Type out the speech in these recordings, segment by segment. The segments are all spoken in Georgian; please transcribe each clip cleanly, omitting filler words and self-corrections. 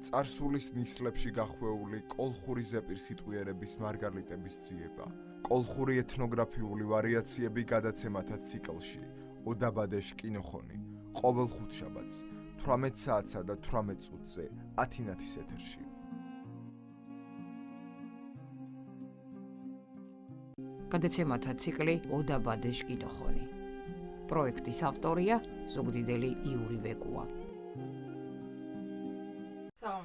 წარსულის ნისლებში გახვეული კოლხური ზეპირ სიტყვიერების მარგალიტების ძიება, კოლხური ეთნოგრაფიული ვარიაციები გადაცემათა ციკლში, ოდაბადეშ კინოხონი, ყოველ ხუთშაბათს, 18 საათსა და 18 წუთზე, ათინათის ეთერში. გადაცემათა ციკლი ოდაბადეშ კინოხონი. პროექტის ავტორია ზუგდიდელი იური ვეკუა.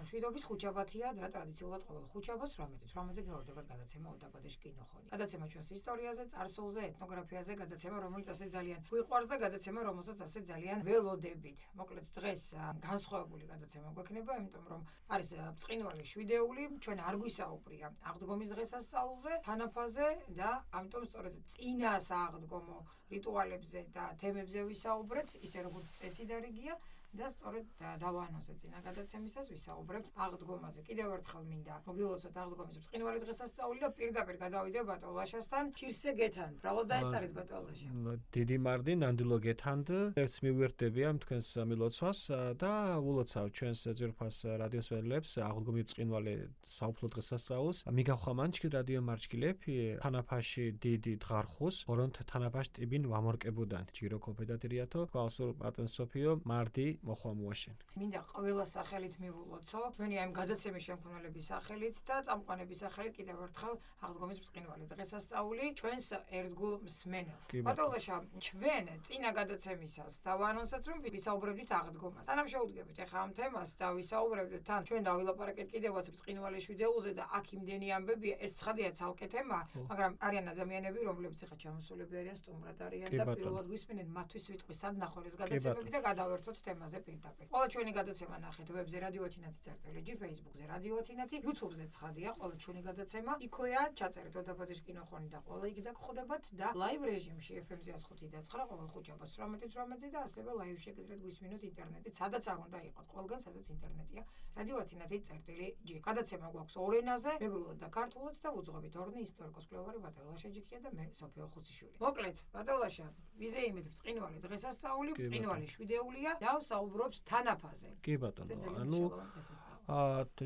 შვიდობის ხუთშაბათია და ტრადიციულად ყოველ ხუთშაბათს 18-ზე გელოდებათ გადაცემა ოდაბადეშ კინოხონი. გადაცემა ჩვენს ისტორიაზე, წარსულზე, ეთნოგრაფიაზე, გადაცემა რომელიც ასე ძალიან გვიყვარს და გადაცემა რომელსაც ასე ძალიან ველოდებით. მოკლედ დღეს განსხვავებული გადაცემა გვექნება, იმიტომ რომ არის ბრწყინვალე შვიდეული, ჩვენ არ გვისაუბრია აღდგომის დღესასწაულზე, თანაფაზე და ამიტომ სწორედ წინა სააღდგომო რიტუალებზე და თემებზე ვისაუბრეთ, ისე როგორც წესი და რიგია. და სწორედ დავანოზე წინა გადაცემისას ვისაუბრებთ აღდგომაზე. კიდევ ერთხელ მინდა მოგილოცოთ აღდგომის ბრწყინვალე დღესასწაული და პირდაპირ გადავიდე ბატონ ლაშასთან. ქირსე გეთანდ. ბრავალს დაესწარით ბატონ ლაშა. დიდი მარდი ნამდვილო გეთანდ. ეს მივერთები ამ თქვენს მილოცვას და ულოცავ ჩვენს ძვირფას რადიოს ველებს აღდგომის ბრწყინვალე საუფლო დღესასწაულს. მიგახვა მანჩკი რადიო მარჩკილეფი თანაფაში დიდი დღარხუს ორონთ თანაფაშ ტიბინ ვამორკებუდან. ჯირო კოპედატერიათო ყავსურ პატენ სოფიო მარდი მოხვამუაშენ. მინდა ყველა სახელით მივულოცო, ჩვენი ამ გადაცემის შემქმნელების სახელით და წამყვანების სახელით კიდევ ერთხელ აღდგომის ბრწყინვალე დღესასწაული ჩვენს ერთგულ მსმენელს. ბატონ ლაშა, ჩვენ წინა გადაცემისას დავანონსეთ, რომ ვისაუბრებდით აღდგომაზე. სანამ შევუდგებით ახლა ამ თემას და ვისაუბრებდით თან, ჩვენ დავილაპარაკეთ კიდევაც ბრწყინვალე შვიდეულზე და აქ იმდენი ამბებია, ეს ცხადია ცალკე თემა, მაგრამ არიან ადამიანები, რომლებიც ახლა ჩამოსულები არიან, სტუმრად არიან და პირველად გვისმენენ მათთვის ვიტყვი სადნახორეს გადაცემები და გადავერთოთ თემაზე. ყველა ჩვენი გადაცემა ნახეთ ვებზე რადიო ათინათი წერტილში, Facebook-ზე რადიო ათინათი, YouTube-ზე ცხადია ყველა ჩვენი გადაცემა. იქვეა ჩაწერეთ ოდაბადეშ კინოხონი და ყველა იქ დაგხვდებათ და live რეჟიმში FM-ზე 105 და 9 ყოველ ხუთშაბათს 18:18-ზე და ასევე live შეგიძლიათ გვისმინოთ ინტერნეტით, სადაც არ უნდა იყოთ, ყველგან სადაც ინტერნეტია. რადიო ათინათი წერტილი. გადაცემა გვაქვს ორ ენაზე, მეგრულად და ქართულად და უძღვებით ორნი ისტორიკოს-მკვლევარი ბატონ ლაშა ჯიქია და მე სოფიო ხუციშვილი. მოკლედ, ბატონ ლაშა, ვიზეიმეთ ბრწყინვალე დღესასწაული, ბრწყინვალე შვიდეულია და საუბრობს თანაფაზე. კი ბატონო,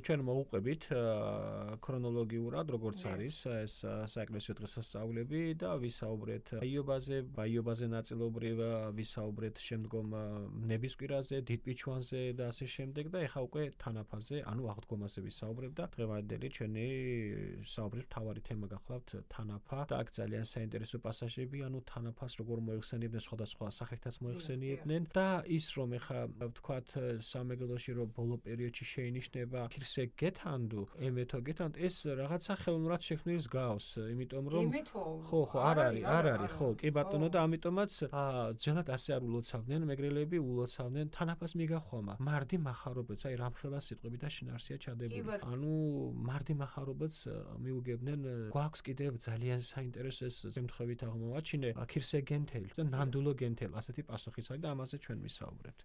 ჩვენ მოვუყვებით ქრონოლოგიურად როგორც არის ეს საეკლესიო დღესასწაულები და ვისაუბრეთ ბაიობაზე ნაწილობრივ ვისაუბრეთ შემდგომ ნებისკვირაზე, დიდპიჩვანზე და ასე შემდეგ და ეხა უკვე თანაფაზე, აღდგომაზე ვისაუბრებ და დღევანდელი ჩვენი საუბრით მთავარი თემა გახლავთ თანაფა და აქ ძალიან საინტერესო პასაჟები, თანაფას როგორ მოიხსენიებდნენ, სხვადასხვა სახეთაც მოიხსენიებდნენ და ის რომ ეხა ვთქვათ სამეგრელოში რომ ბოლო პერიოდში შეინიშნება ქირსე გეთანდუ, ემეთო გეთანდ ეს რაღაცა ხელოვნურად შექმნილს გავს, იმიტომ რომ ხო, არ არის, ხო, კი ბატონო და ამიტომაც ძველად ასე არ ულოცავდნენ მეგრელები, ულოცავდნენ თანაფას მიგახვამა. მარდი מחარობეც, აი რამხელა სიტყვები და შინარსია ჩადებული. მარდი מחარობეც მიუგებდნენ, გვაქვს კიდევ ძალიან საინტერესო ეს ზემთხვევით აღმოვაჩინე ქირსე გენთელი და ნამდვილო გენთელი, ასეთი პასუხიც არის და ამაზე ჩვენ ვისაუბრებთ.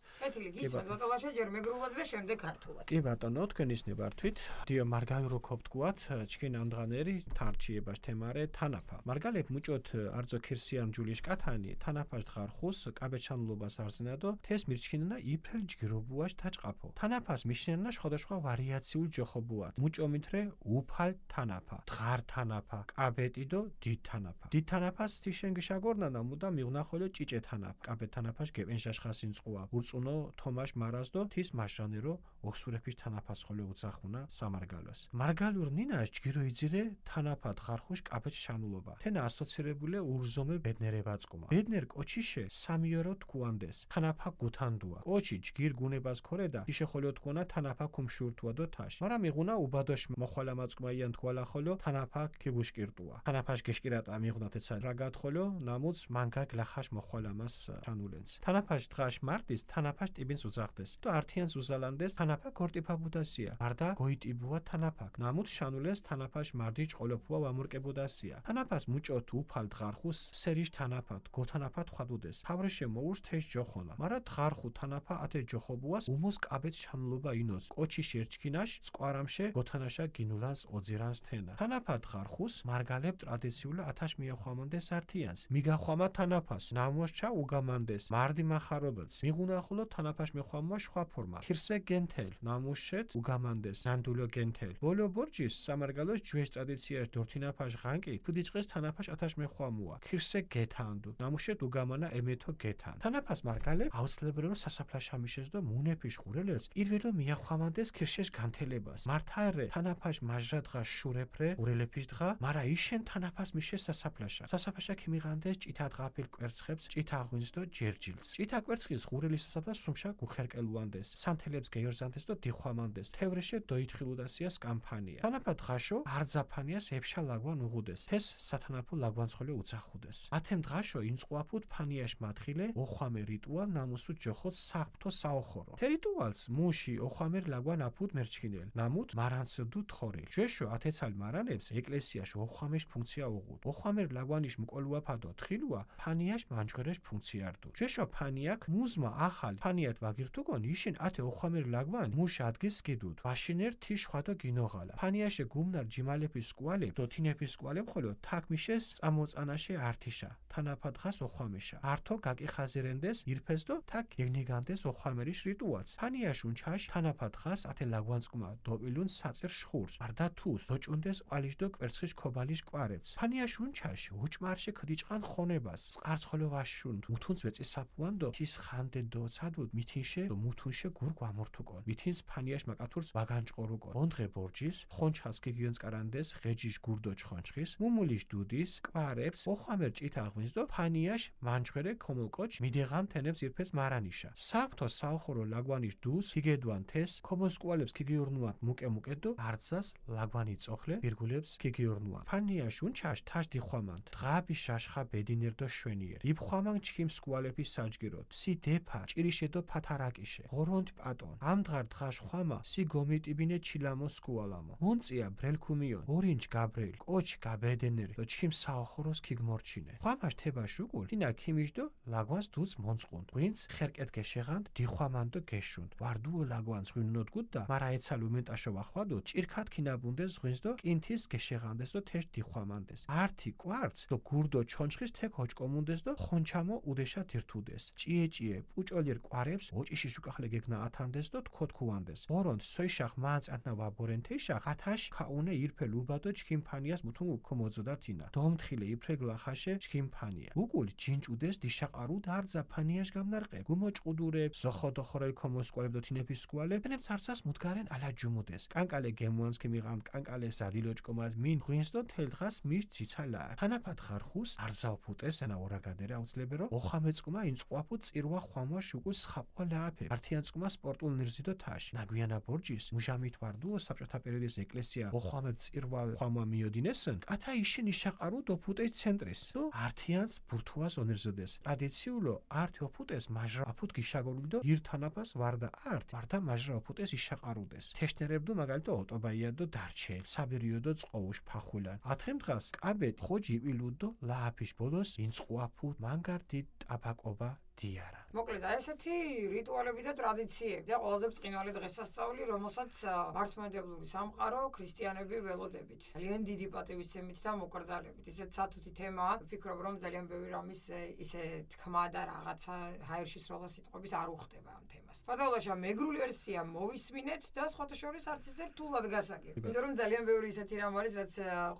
გისმენთ ბატონ ლაშა ჯერ მეგრულად და შემდეგ ქართულად. კი ბატონო, თქვენ ისნებართვით. დიო მარგალრო ქობთქვათ, ჩქინ ამდღანერი თარჩიებაშ თემარე თანაფა. მარგალებ მუჭოთ არძო ქირსიან ჯულიsh კათანი, თანაფაშ დღარხუს, კაბეჩანლობას არსნადო, თეს მირჩქინანა იფრელ ჯგირობუაშ თაჭყაფო. თანაფას მიშნენა სხვადასხვა ვარიაციულ ჯოხობუათ. მუჭომითრე უფალ თანაფა, დღარ თანაფა, კაბეტიდო დიდ თანაფა. დიდ თანაფას თიშენ გიშაგორნანა მუდა მიღნახოლო ჭიჭე თანაფა. კაბეტ თანაფაშ გებენშაშხასინ წყვა. ურწუნო თომაშ მარაზდო თის მაშრანერო ოქსურეფის თანაფას ხოლე უძახუნა სამარგალოს. მარგალურ ნინაშ ჯგირო იძირე თანაფა დღარხუშ კაბეჩ შანულობა. თენა ასოცირებული ურზომე ბედნერებაწყუმა. ბედნერ კოჩიშე სამიორო თქუანდეს. თანაფა გუთანდუა. კოჩი ჯგირ გუნებას ქორედა იშე ხოლო თქუნა თანაფა ქუმშურთუა დო თაშ. მაგრამ იღუნა უბადოშ მოხვალა მაწყმაიან თქვალა ხოლო თანაფა ქიგუშკირტუა. თანაფაშ გეშკირატა მიღუნათეცა რაგათ ხოლო ნამუც მანგარ გლახაშ მოხვალამას ჩანულენს. თანაფაშ დღაშ მარტის თანაფაშ ტიბინს უძახდეს და ართიანს უზალანდეს თანაფა გორტიფაბუდასია. მარდა გოიტიბუა თანაფა. ნამუც შანულენს თანაფაშ მარდი ჭყოლოფუა ვამორკებუდასია. თანაფას მუჭოთ უფალ დღარხუს სერიშ თანაფად გოთანაფად ხვადუდეს. თავრეშე მოურს თეშ ჯოხონა. მარა დღარხუ თანაფა ათე ჯოხობუას უმოს კაბეთ შანულობა ინოს. კოჩი შერჩქინაშ წყვარამშე გოთანაშა გინულანს ოძირანს თენა. თანაფა დღარხუს მარგალებ ტრადიციული ათაშ მიახვამანდეს ართიანს. მიგახვამა თანაფას ნამოსჩა უგამანდეს. მარდი מחარობაც. მიღუნახულო თანაფაში მეხვამმა სხვა ფორმა. ხირსე გენთელ, ნამუშეთ უგამანდეს, ნანდულო გენთელ. ბოლო ბორჯის სამარგალოს ჯვეშ ტრადიციაში დორთინაფაში ღანკი, ფუდიჭყეს თანაფაში ათაშ მეხვამუა. ხირსე გეთანდუ, ნამუშეთ უგამანა ემეთო გეთან. თანაფას მარგალე აუცილებლად სასაფლაშა მიშეს და მუნეფიშ ხურელელს პირველო მიახვამანდეს ხირშეშ განთელებას. მართარე თანაფაში მაჟრადღა შურეფრე ურელეფიშ დღა, მარა იშენ თანაფას მიშეს სასაფლაშა. სასაფლაშა ქიმიღანდეს ჭითადღაფილ კვერცხებს, ჭითაღვინს და ჯერჯილს. ჭითა კვერცხის ღურელის სასაფლას სუმშა გუხერკელუანდეს. სანთელებს გეიორზანდეს და დიხვამანდეს. თევრეშე დოითხილუდასიას კამფანია. თანაფა დღაშო არძაფანიას ეფშა ლაგვან უღუდეს. თეს სათანაფო ლაგვანცხოლე უცახუდეს. ათემ დღაშო ინწყუაფუთ ფანიაშ მათხილე ოხვამე რიტუალ ნამუსუ ჯოხოთ საფთო საოხორო. თე რიტუალს მუში ოხვამერ ლაგვან აფუთ მერჩქინელ. ნამუთ მარანსო დუ თხორი. ჯეშო ათეცალ მარანებს ეკლესიაში ოხვამეშ ფუნქცია უღუდ. ოხვამერ ლაგვანიშ მკოლუაფადო თხილუა ფანიაშ მანჯღერეშ ფუნქციარდუ. ჯეშო ფანიაკ მუზმა ახალ ფანიათ ვაგირთუგონ იშინ ათე ოხვამერ ლაგვან მუშ ადგის გიდუდ. ვაშინერ თიშ ხვადო გინოღალა. ფანიაშე გუმნარ ჯიმალეფის სკვალე დოთინეფის სკვალე მხოლო თაკმიშეს წამოწანაშე ართიშა. თანაფა დღას ოხვამეშა. ართო გაკიხაზერენდეს ირფეს და თაკ გეგნიგანდეს ოხვამერის რიტუალს. ფანიაშ უნჩაშ თანაფა დღას ათე ლაგვანწყმა დოპილუნ საწერ შხურს. არდა თუს დოჭუნდეს ყვალიშ და კვერცხის ქობალის კვარებს. ფანიაშ უნჩაშ უჭმარშე ქდიჭყან ხონებას. წყარცხოლო ვაშუნ მუთუნს ვეწესაფუან და თის ხანდე დოცადუდ მითინშე და მუთუნშე გურ გვამორთუკონ. მითინს ფანიაშ მაკათურს ვაგანჭყორუკონ. ონდღე ბორჯის ხონჩას გიგიონს კარანდეს ღეჯიშ გურდო ჩხონჩხის მუმულიsh დუდის კვარებს ოხვამერ ჭითა ღვინს და ფანიაშ მანჯღერე ქომოლკოჩ მიდეღან თენებს ირფეს მარანიშა. საფთო საოხორო ლაგვანიშ დუს გიგედვან თეს ქომოსკვალებს გიგიორნუათ მუკე და არძას ლაგვანი წოხლე ვირგულებს გიგიორნუათ. ფანიაშ უნჩაშ თაშ დიხვამანთ. დღაბი შაშხა ბედინერ და შვენიერ. იფხვამან ჩქიმ სკვალების საჯგიროთ. სი დეფა ჭირიშე და ფათარაკიშე. ღორონთ პატონ. ამ დღარ დღაშ ხვამა სი გომიტიბინე ჩილამო სკუალამო. მონწია ბრელქუმიონ ორინჯ გაბრელ კოჩ გაბედენერი და ჩქიმ საოხოროს ქიგმორჩინე. ხვამაშ თებაშ უკულ დინა ქიმიშ და ლაგვანს დუც მონწყუნ. ღვინც ხერკეთ გეშეღანთ დიხვამან და გეშუნთ. ვარდუო ლაგვანს ღვინნოდგუდ და მარა ეცალ უმენტაშო ვახვადო ჭირქათ ქინაბუნდეს ღვინს და კინთის გეშეღანდეს და თეშ დიხვამანდეს. ართი კვარც და გურდო ჩონჩხის თე ქოჭკომუნდეს და ხონჩამო უდეშა თირთუდეს. ჭიეჭიე პუჭოლიერ კვარებს ოჭიშის უკახლე გეგნა ათანდეს და თქოთქუანდეს. ორონთ სოიშახ მანწატნა ვაბორენთეშახ ათაშ ქაუნე ირფე ლუბადო ჩქიმფანიას მუთუნ უკომოძოდა თინა. დომთხილე იფრეგლახაშე ჩქიმფანია. უკული ჯინჭუდეს დიშაყარუ დარძა ფანიაშ გამნარყე. გუმოჭყუდურე ზოხოდოხორელ ქომოსკვალებ და თინეფის სკვალებ ნებს არცას მუდგარენ ალაჯუმუდეს. კანკალე გემუანს ქიმიღან კანკალე ზადილოჭკომას მინ ღვინს და თელდღას მის ციცალა. თანაფად ხარხუს არძაუფუტეს ენა ორაგადერე აუცლებერო ოხამეწყუმა ინწყუაფუ წირვა ხვამვა შუკუს ხაპყვა ლააფე. ართიანწყუმა სპორტულ ნირზი და თაშ. ნაგვიანა ბორჯის მუჟამით ვარდუო საბჭოთა პერიოდის ეკლესია ოხვამებ წირვა ხვამვა მიოდინესენ. კათა იშინ იშაყარუ დოფუტეს ცენტრის. და ართიანს ბურთუას ონირზდეს. ტრადიციულო ართი ოფუტეს მაჟრა აფუტ გიშაგორული და ირთანაფას ვარდა ვარდა მაჟრა ოფუტეს იშაყარუდეს. თეშნერებდუ მაგალითო ოტობაია და დარჩე. საბერიო და წყოუშ ფახულან. ათემ დღას კაბეთ ხოჯი ილუდო ლააფიშ ბოლოს ინწყუაფუ მანგარდი ტაფაკობა დიარა. მოკლედ აი ესეთი რიტუალები და ტრადიციები და ყველაზე ბრწყინვალე დღესასწაული, რომელსაც მართლმადიდებლური სამყარო ქრისტიანები ველოდებით. ძალიან დიდი პატივისცემით და მოკრძალებით. ისეთ სათუთი თემაა, ვფიქრობ რომ ძალიან ბევრი რამის ისე თქმა და რაღაცა ჰაერში სროლა სიტყვების არ უხდება ამ თემას. ფათოლაშა მეგრული ვერსია მოვისმინეთ და სხვათა შორის არც ისე რთულად გასაგებ. იმიტომ რომ ძალიან ბევრი ისეთი რამ არის, რაც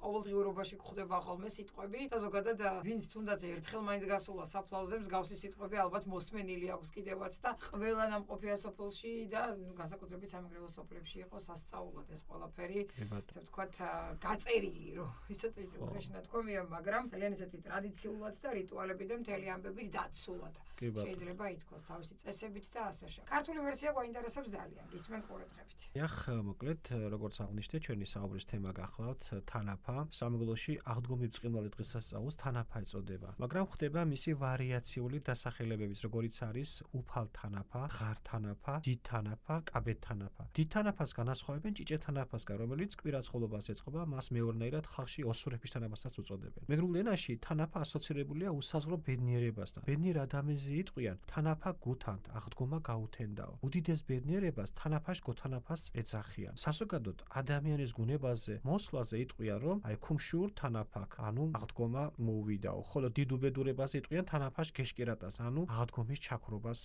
ყოველდღიურობაში გვხვდება ხოლმე სიტყვები და ზოგადად ვინც თუნდაც ერთხელ მაინც გასულა საფლავზე მსგავსი სიტყვები ალბათ მოსმენილი აქვს კიდევაც და ყველა ნამყოფია სოფელში და განსაკუთრებით სამეგრელო სოფლებში იყო სასწაულად ეს ყველაფერი ასე ვთქვათ გაწერილი რომ ისეთ ისე უხეშნათქვამია მაგრამ ძალიან ესეთი ტრადიციულად და რიტუალები და მთელი ამბებით დაცულად შეიძლება ითქვას თავისი წესებით და ასეშა. ქართული ვერსია გვაინტერესებს ძალიან ისმენთ ყურადღებით. ეხ მოკლედ როგორც აღნიშნეთ ჩვენი საუბრის თემა გახლავთ თანაფა. სამეგრელოში აღდგომი ბრწყინვალე დღესასწაულს თანაფა ეწოდება, მაგრამ ხდება მისი ვარიაციული დასახელებების, როგორიც არის უფალ თანაფა, ღარ თანაფა, დიდ თანაფა, კაბეთ თანაფა. დიდ თანაფას განასხვავებენ ჭიჭე თანაფასგან, რომელიც კვირაცხელობას ეწყობა, მას მეორნაირად ხალხში ოსურეფის თანაფასაც უწოდებენ. მეგრულ ენაში თანაფა ასოცირებულია უსაზღვრო ბედნიერებასთან. ბედნიერ ადამიანზე იტყვიან თანაფა გუთანთ, აღდგომა გაუთენდაო. უდიდეს ბედნიერებას თანაფაშ გოთანაფას ეძახიან. საზოგადოდ ადამიანის გუნებაზე მოსვლაზე იტყვიან რომ აი ქუმშურ თანაფაკ, ანუ აღდგომა მოუვიდაო. ხოლო დიდ უბედურებას იტყვიან თანაფაშ გეშკირატას, ანუ ანუ აღდგომის ჩაქრობას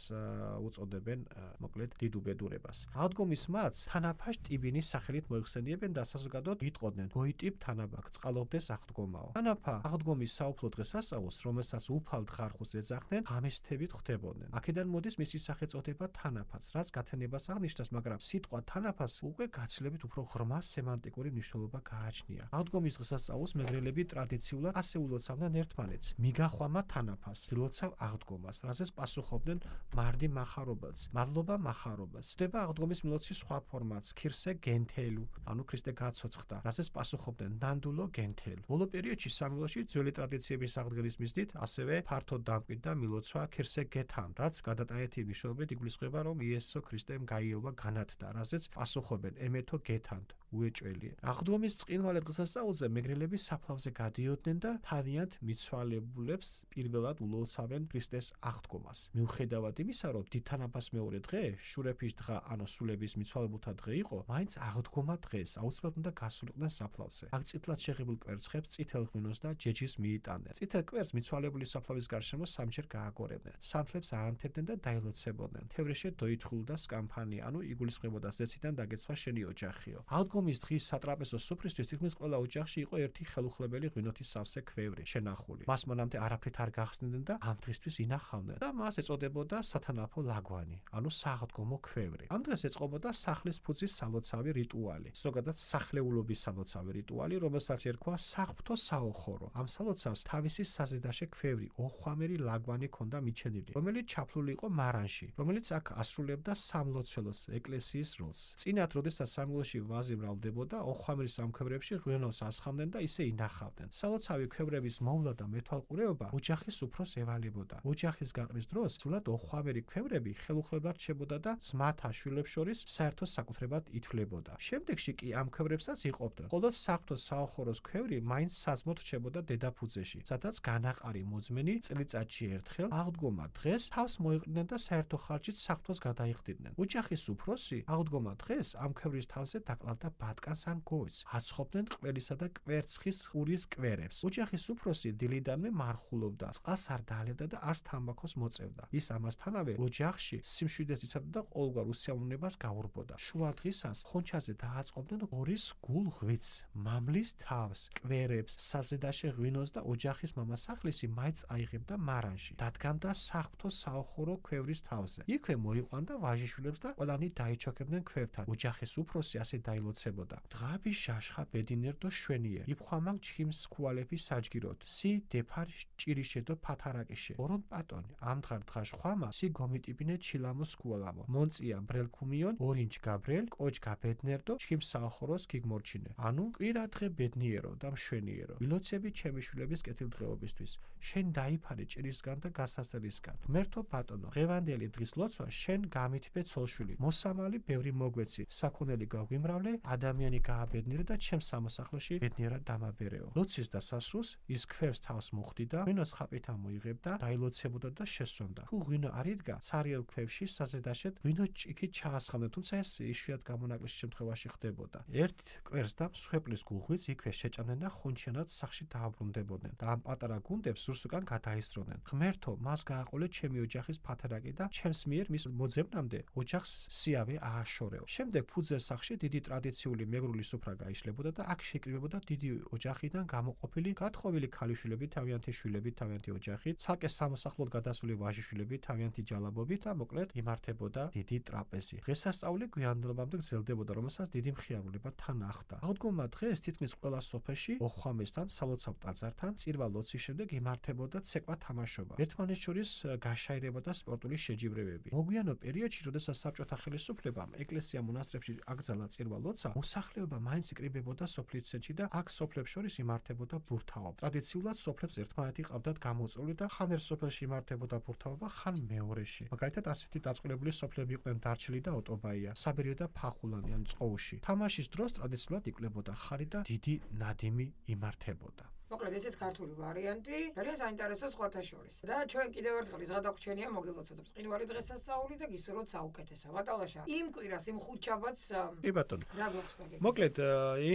უწოდებენ მოკლედ დიდ უბედურებას. აღდგომის მათს თანაფაშ ტიბინის სახელით მოიხსენიებენ და საზოგადოდ იტყოდნენ გოიტიბ თანაბაქ წყალობდეს აღდგომაო. თანაფა აღდგომის საუფლო დღესასწაულს, რომელსაც უფალ ხარხულს ეძახდნენ, ღამესთებით ხვდებოდნენ. აქედან მოდის მისი სახელწოდება თანაფაც, რაც გათენებას აღნიშნავს, მაგრამ სიტყვა თანაფას უკვე გაცილებით უფრო ღრმა სემანტიკური მნიშვნელობა გააჩნია. აღდგომის დღესასწაულს მეგრელები ტრადიციულად ასე ულოცავდნენ ერთმანეთს: მიგახვამა თანაფას, ილოცავ აღდგომას, რაზეც პასუხობდნენ მარდი მახარობელს, მადლობა მახარობელს. ხდება აღდგომის მილოცვის სხვა ფორმაც, ქირსე გენთელუ, ანუ ქრისტე გაცოცხლდა, რაზეც პასუხობდნენ ნანდულო გენთელუ. ბოლო პერიოდში სამილოში ძველი ტრადიციების აღდგენის მიზნით ასევე ფართოდ დამკვიდრდა მილოცვა ქირსე გეთან, რაც გადატანითი მნიშვნელობით იგულისხმება, რომ იესო ქრისტემ გაიელვა განათდა, რაზეც პასუხობენ ემეთო გეთანთ, უეჭველია. აღდგომის ბრწყინვალე დღესასწაულზე მეგრელები საფლავზე გადიოდნენ და თავიანთ მიცვალებულებს პირველად ულოცავენ ქრისტეს აღდგომას. მიუხედავად იმისა, რომ დიდთანაფას მეორე დღე, შურეფის დღა, ანუ სულების მიცვალებულთა დღე იყო, მაინც აღდგომა დღეს აუცილებლად უნდა გასულიყვნენ საფლავზე. აქ წითლად შეღებულ კვერცხებს წითელ ღვინოს და ჯეჯის მიიტანდნენ. წითელ კვერცხს მიცვალებული საფლავის გარშემო სამჯერ გააგორებდნენ. სანთლებს აანთებდნენ და დაილოცებოდნენ. თევრეშე დოითხრულ და სკამფანი, ანუ იგულისხმებოდა ზეციდან დაგეცვა შენი ოჯახიო. აღდგომის დღის სატრაპეზო სუფრისთვის თითქმის ყველა ოჯახში იყო ერთი ხელუხლებელი ღვინოთის სავსე ქვევრი შენახული. მას მანამდე არაფრით არ გახსნიდნენ და ამ დღისთვის ინახავდნენ და მას ეწოდებოდა სათანაფო ლაგვანი, ანუ სააღდგომო ქვევრი. ამ დღეს ეწყობოდა სახლის ფუძის სალოცავი რიტუალი, ზოგადად სახლეულობის სალოცავი რიტუალი, რომელსაც ერქვა საღვთო საოხორო. ამ სალოცავს თავისი საზედაშე ქვევრი, ოხვამერი ლაგვანი ჰქონდა მიჩენილი, რომელიც ჩაფლული იყო მარანში, რომელიც აქ ასრულებდა სამლოცველოს ეკლესიის როლს. წინათ, როდესაც სამლოცველოში ვაზი მრავლდებოდა, ოხვამერის ამ ქვევრებში ღვინოს ასხამდნენ და ისე ინახავდნენ. სალოცავი ქვევრების მოვლა და მეთვალყურეობა ოჯახის უფროს ევალებოდა. ოჯახის გაყრის დროს სულად ოხვამერი ქვევრები ხელუხლებლად რჩებოდა და ძმათა შვილებს შორის საერთო საკუთრებად ითვლებოდა. შემდეგში კი ამ ქვევრებსაც იყოფდნენ. ხოლო საღვთო საოხოროს ქვევრი მაინც საზმოდ რჩებოდა დედაფუძეში, სადაც განაყარი მოძმენი წელიწადში ერთხელ აღდგომა დღეს თავს მოიყრდნენ და საერთო ხარჯით საღვთოს გადაიხდიდნენ. ოჯახის უფროსი აღდგომა დღეს ამ ქვევრის თავზე დაკლავდა ბატკანს ან გოიცს, აცხობდნენ ყველისა და კვერცხის ყურის კვერებს. ოჯახის უფროსი დილიდანვე მარხულობდა, წყალს არ დაალებდა და არც თამბაქოს მოწევდა. ის ამასთანავე ოჯახში სიმშვიდეს იცავდა და ყოველგვარ უსიამოვნებას გაურბოდა. შუა დღისას ხონჩაზე დააწყობდნენ ღორის გულ ღვიძლს, მამლის თავს, კვერებს, საზედაშე ღვინოს და ოჯახის მამასახლისი მაინც აიღებდა მარანში. დადგანდა საღვთო საოხორო ქვევრის თავზე. იქვე მოიყვანდა ვაჟიშვილებს და ყველანი დაიჩოქებდნენ ქვევთან. ოჯახის უფროსი ასე დაილოცებოდა: დღაბი შაშხა ბედინერდო შვენიერ, იფხვამან ჩხიმს ქუალეფი საჯგიროთ, სი დეფარ ჭირიშედო ფათარაკიშე. ორონ პატონი, ამ დღარ დღაშ ხვამა, სი გომიტიბინე ჩილამოს ქუალამო. მონწია ბრელ ქუმიონ, ორინჯ გაბრელ, კოჯგა ბედნერდო, ჩხიმს საოხოროს გიგმორჩინე. ანუ კვირა დღე ბედნიერო და მშვენიერო. ილოცები ჩემი შვილების კეთილდღეობისთვის. შენ დაიფარე ჭირისგან და გასასწრისგან. მერთო ბატონო, ღევანდელი დღის ლოცვა შენ გამითბე ცოლშვილი. მოსამალი ბევრი მოგვეცი, საქონელი გაგვიმრავლე, ადამიანი გააბედნიერე და ჩემს სამოსახლოში ბედნიერად დამაბერეო. ლოცვის დასასრულს ის ქვევს თავს მოხდიდა, ღვინოს ხაპით ამოიღებდა, დაილოცებოდა და შესვამდა. თუ ღვინო არ იდგა, ცარიელ ქვევში საზედაშეთ ღვინოს ჭიქით ჩაასხამდნენ, თუმცა ეს იშვიათ გამონაკლისის შემთხვევაში ხდებოდა. ერთ კვერს და მსხვერპლის გულღვიძლს იქვე შეჭამდნენ და ხონჩიანად სახში დააბრუნდებოდნენ და ამ პატარა გუნდებს ზურს უკან გადაისროდნენ. ღმერთო, მას გააყოლე ჩემი ოჯახის ფათერაკი და ჩემს მიერ მის მოძებნამდე ოჯახს სიავე ააშორეო. შემდეგ ფუძეს სახში დიდი ტრადიციული მეგრული სუფრა გაიშლებოდა და აქ შეკრიბებოდა დიდი ოჯახიდან გამოყოფილი გათხოვილი ქალიშვილები, თავიანთი შვილები, თავიანთი ოჯახით, ცალკე სამოსახლოდ გადასული ვაჟიშვილები, თავიანთი ჯალაბობით და მოკლედ იმართებოდა დიდი ტრაპეზი. დღესასწაული გვიანდობამდე გრძელდებოდა, რომელსაც დიდი მხიარულება თან ახლდა. აღდგომა დღეს თითქმის ყველა სოფელში ოხვამესთან, სალოცავ ტაძართან, წირვა ლოცვის შემდეგ იმართებოდა ცეკვა თამაშობა. ერთმანეთს შორის გაშაირება და სპორტული შეჯიბრებები. მოგვიანო პერიოდში, როდესაც საბჭოთა ხელისუფლებამ ეკლესია მონასტრებში აკრძალა წირვა ლოცვა, მოსახლეობა მაინც იკრიბებოდა სოფლის ცენტრში და აქ სოფლებს შორის იმართებოდა ბურთაობა. ტრადიციულად სოფლებს ერთმანეთი ყავდათ გამოწვეული და ხან ერთ სოფელში იმართებოდა ბურთაობა, ხან მეორეში. მაგალითად, ასეთი დაწყვილებული სოფლები იყვნენ დარჩილი და ოტობაია, საბერიო და ფახულანი ან წყოუში. თამაშის დროს ტრადიციულად იკლებოდა ხარი და დიდი ნადიმი იმართებოდა. მოკლედ ესეც ქართული ვარიანტი, ძალიან საინტერესო სხვათა შორის. და ჩვენ კიდევ ერთხელ ის გადაგვჩენია მოგილოცოთ ბრწყინვალე დღესასწაული და გისურვოთ საუკეთესო. ბატონაშა, იმ კვირას, იმ ხუთშაბათს კი ბატონო. რა გვაქვს და მოკლედ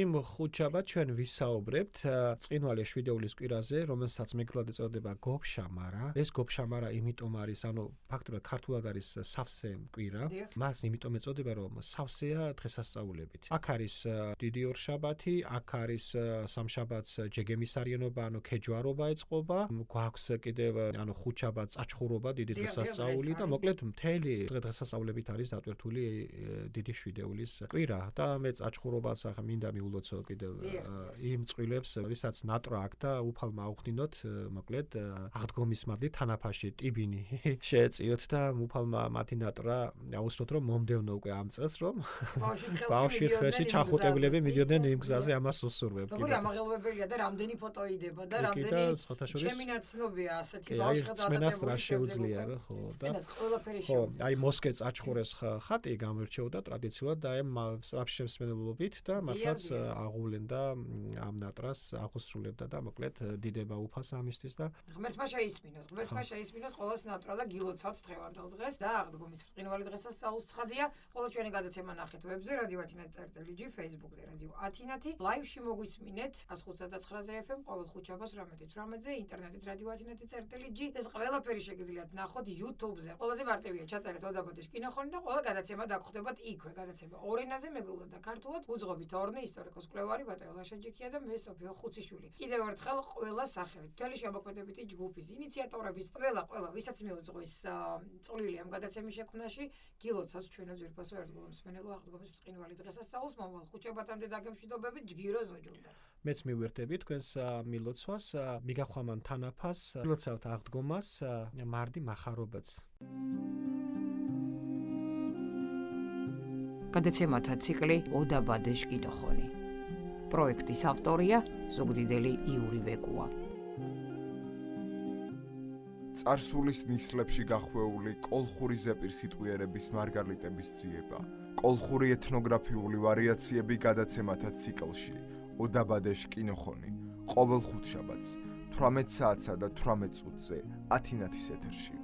იმ ხუთშაბათს ჩვენ ვისაუბრებთ ბრწყინვალე შვიდეულის კვირაზე, რომელსაც მეგრულად ეწოდება გობშამარა. ეს გობშამარა იმიტომ არის, ანუ ფაქტურად ქართულად არის სავსე კვირა. მას იმიტომ ეწოდება, რომ სავსეა დღესასწაულებით. აქ არის დიდი ორშაბათი, აქ არის სამშაბათს ჯეგემის არიანობა, ანუ ქეჯვარობა ეწყობა. გვაქვს კიდევ ანუ ხუთშაბათს აჩხურობა, დიდი დღესასწაული და მოკლედ მთელი დღესასწაულებით არის დატვირთული დიდი შვიდეულის კვირა და მეც აჩხურობას ახლა მინდა მიულოცო კიდევ იმ წყვილებს, ვისაც ნატრა აქვს და უფალმა აუხდინოთ, მოკლედ აღდგომის მადლი თანაფაში ტიბინი შეეწიოთ და უფალმა მათი ნატრა აუსროთ, რომ მომდევნო უკვე ამ წელს, რომ ბავშვი ხელში ჩახუტებლები მიდიოდნენ იმ გზაზე, ამას უსურვებ. როგორი ამაღელვებელია და რამდენი ფოტო იდება და რამდენი ჩემი ნაცნობია ასეთი ბავშვი წმენას რა შეუძლია რა ხო და ყველაფერი ხო აი მოსკეც აჩხურეს ხატი გამორჩეოდა ტრადიციულად და ამ სწრაფშემსმენელობით და მართლაც აღუვლენ და ამ ნატრას აღუსრულებდა და მოკლედ დიდება უფალს ამისთვის და ღმერთმა შეისმინოს ყოველს ნატრა და გილოცავთ დღევანდელ დღეს და აღდგომის ბრწყინვალე დღესასწაულს ცხადია ყველა ჩვენი გადაცემა ნახეთ ვებზე რადიო ათინათი.gr Facebook-ზე რადიო ათინათი ლაივში მოგვისმინეთ 105.9 FM ყოველ ხუთშაბათს 18:18-ზე ინტერნეტით რადიო ათინათი.gr ეს ყველაფერი შეგიძლიათ ნახოთ YouTube-ზე ყველაზე მარტივია ჩაწერეთ ოდაბადეშ კინოხონი და ყველა გადაცემა დაგხვდებათ იქვე გადაცემა ორ ენაზე მეგრულად და ქართულად უძღობით ორნი ისტორიკოს კვლევარი ბატონი ლაშაჯიქია და მე სოფიო ხუციშვილი კიდევ ერთხელ ყველა სახევით მთელი შემოქმედებითი ჯგუფის ინიციატორების ყველა ვისაც მიუძღვის წვლილი ამ გადაცემის შექმნაში გილოცავთ ჩვენო ძვირფასო ერთგულ მსმენელო აღდგომის ბრწყინვალე დღესასწაულს მომავალ ხუთშაბათამდე დაგემშვიდობებით ჯგირო ზოჯუნდათ მეც მივერთები თქვენს მილოცვას მიგახვამან თანაფას გილოცავთ აღდგომას მარდი მახარობაც გადაცემათა ციკლი ოდაბადეშ კინოხონი პროექტის ავტორია ზუგდიდელი იური ვეკუა წარსულის ნისლებში გახვეული კოლხური ზეპირსიტყვიერების მარგალიტების ძიება კოლხური ეთნოგრაფიული ვარიაციები გადაცემათა ციკლში ოდაბადეშ კინოხონი ყოველ ხუთშაბათს 18 საათსა და 18 წუთზე ათინათის ეთერში